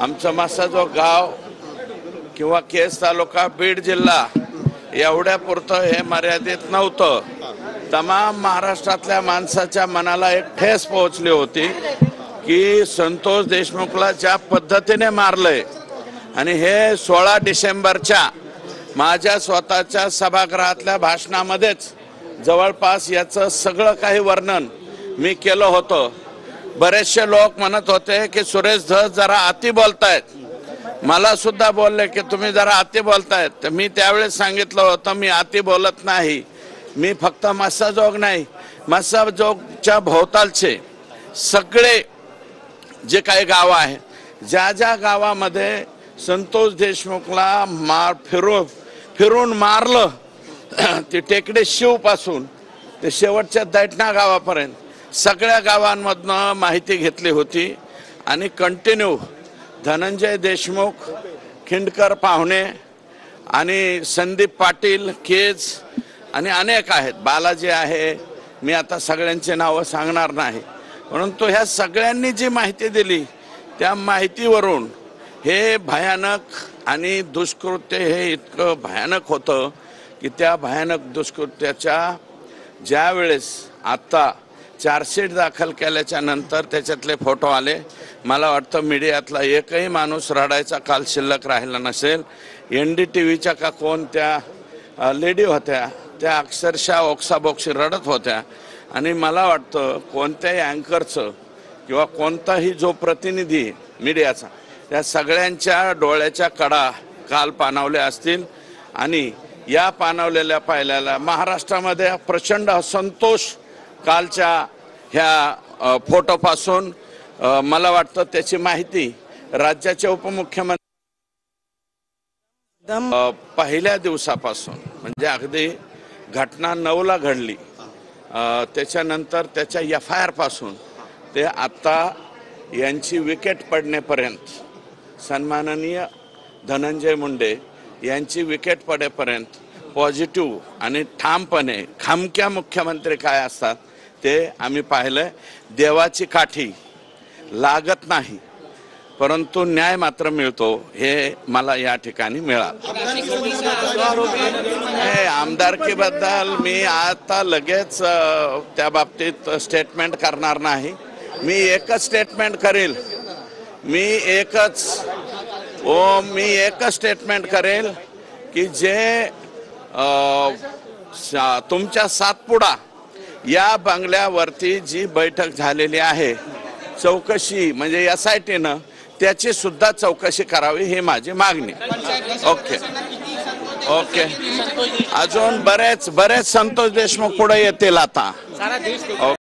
आमचं मासाजोग गाव किंवा केस तालुका बीड जिल्हा एवढ्यापुरतं हे मर्यादित नव्हतं. तमाम महाराष्ट्रातल्या माणसाच्या मनाला एक ठेस पोहोचली होती की संतोष देशमुखला ज्या पद्धतीने मारलंय आणि हे 16 डिसेंबरच्या माझ्या स्वतःच्या सभागृहातल्या भाषणामध्येच जवळपास याचं सगळं काही वर्णन मी केलं होतं. बरेचसे लोक म्हणत होते की सुरेश धस जरा अति बोलतायत. मला सुद्धा बोलले की तुम्ही जरा अति बोलतायत. तर मी त्यावेळेस सांगितलं होतं मी अति बोलत नाही. मी फक्त मस्साजोग नाही, मस्साजोगच्या भोवतालचे सगळे जे काही गाव आहे, ज्या ज्या गावामध्ये संतोष देशमुखला फिरून मारलं, ते टेकडे शिवपासून ते शेवटच्या दैठणा गावापर्यंत सगळ्या गावांमधनं माहिती घेतली होती. आणि कंटिन्यू धनंजय देशमुख, खिंडकर पाहुणे आणि संदीप पाटील केज आणि अनेक आहेत, बालाजी आहे, मी आता सगळ्यांचे नावं सांगणार नाही. परंतु ह्या सगळ्यांनी जी माहिती दिली त्या माहितीवरून हे भयानक आणि दुष्कृत्य हे इतकं भयानक होतं की त्या भयानक दुष्कृत्याच्या ज्या वेळेस आता चार्जशीट दाखल केल्याच्या नंतर त्याच्यातले फोटो आले, मला वाटतं मीडियातला एकही माणूस रडायचा काल शिल्लक राहिला नसेल. NDTVच्या का कोण त्या लेडी होत्या त्या अक्षरशः ओक्साबोक्शी रडत होत्या. आणि मला वाटतं कोणत्याही अँकरचं किंवा कोणताही जो प्रतिनिधी मीडियाचा त्या सगळ्यांच्या डोळ्याच्या कडा काल पाणावल्या असतील. आणि या पाणावलेल्या पाहिल्याला महाराष्ट्रामध्ये प्रचंड असंतोष कालच्या ह्या फोटोपासून मला वाटतं त्याची माहिती राज्याचे उपमुख्यमंत्री पहिल्या दिवसापासून म्हणजे अगदी घटना 9ला घडली त्याच्यानंतर त्याच्या FIR पासून ते आता यांची विकेट पडण्यापर्यंत, सन्माननीय धनंजय मुंडे यांची विकेट पडेपर्यंत पॉझिटिव्ह आणि ठामपणे खामक्या मुख्यमंत्री काय असतात ते आम्ही पाहिलं. देवाची काठी लागत नाही परंतु न्याय मात्र मिळतो हे मला या ठिकाणी मिळालं. आमदारकीबद्दल मी आता लगेच त्या बाबतीत स्टेटमेंट करणार नाही. मी एकच स्टेटमेंट करेल, मी एकच स्टेटमेंट करेल की जे तुमच्या सातपुडा या बंगल्यावरती जी बैठक झालेली आहे, चौकशी म्हणजे SITनं त्याची सुद्धा चौकशी करावी ही माझी मागणी. ओके ओके अजून बरेच संतोष देशमुख पुढे येतील आता.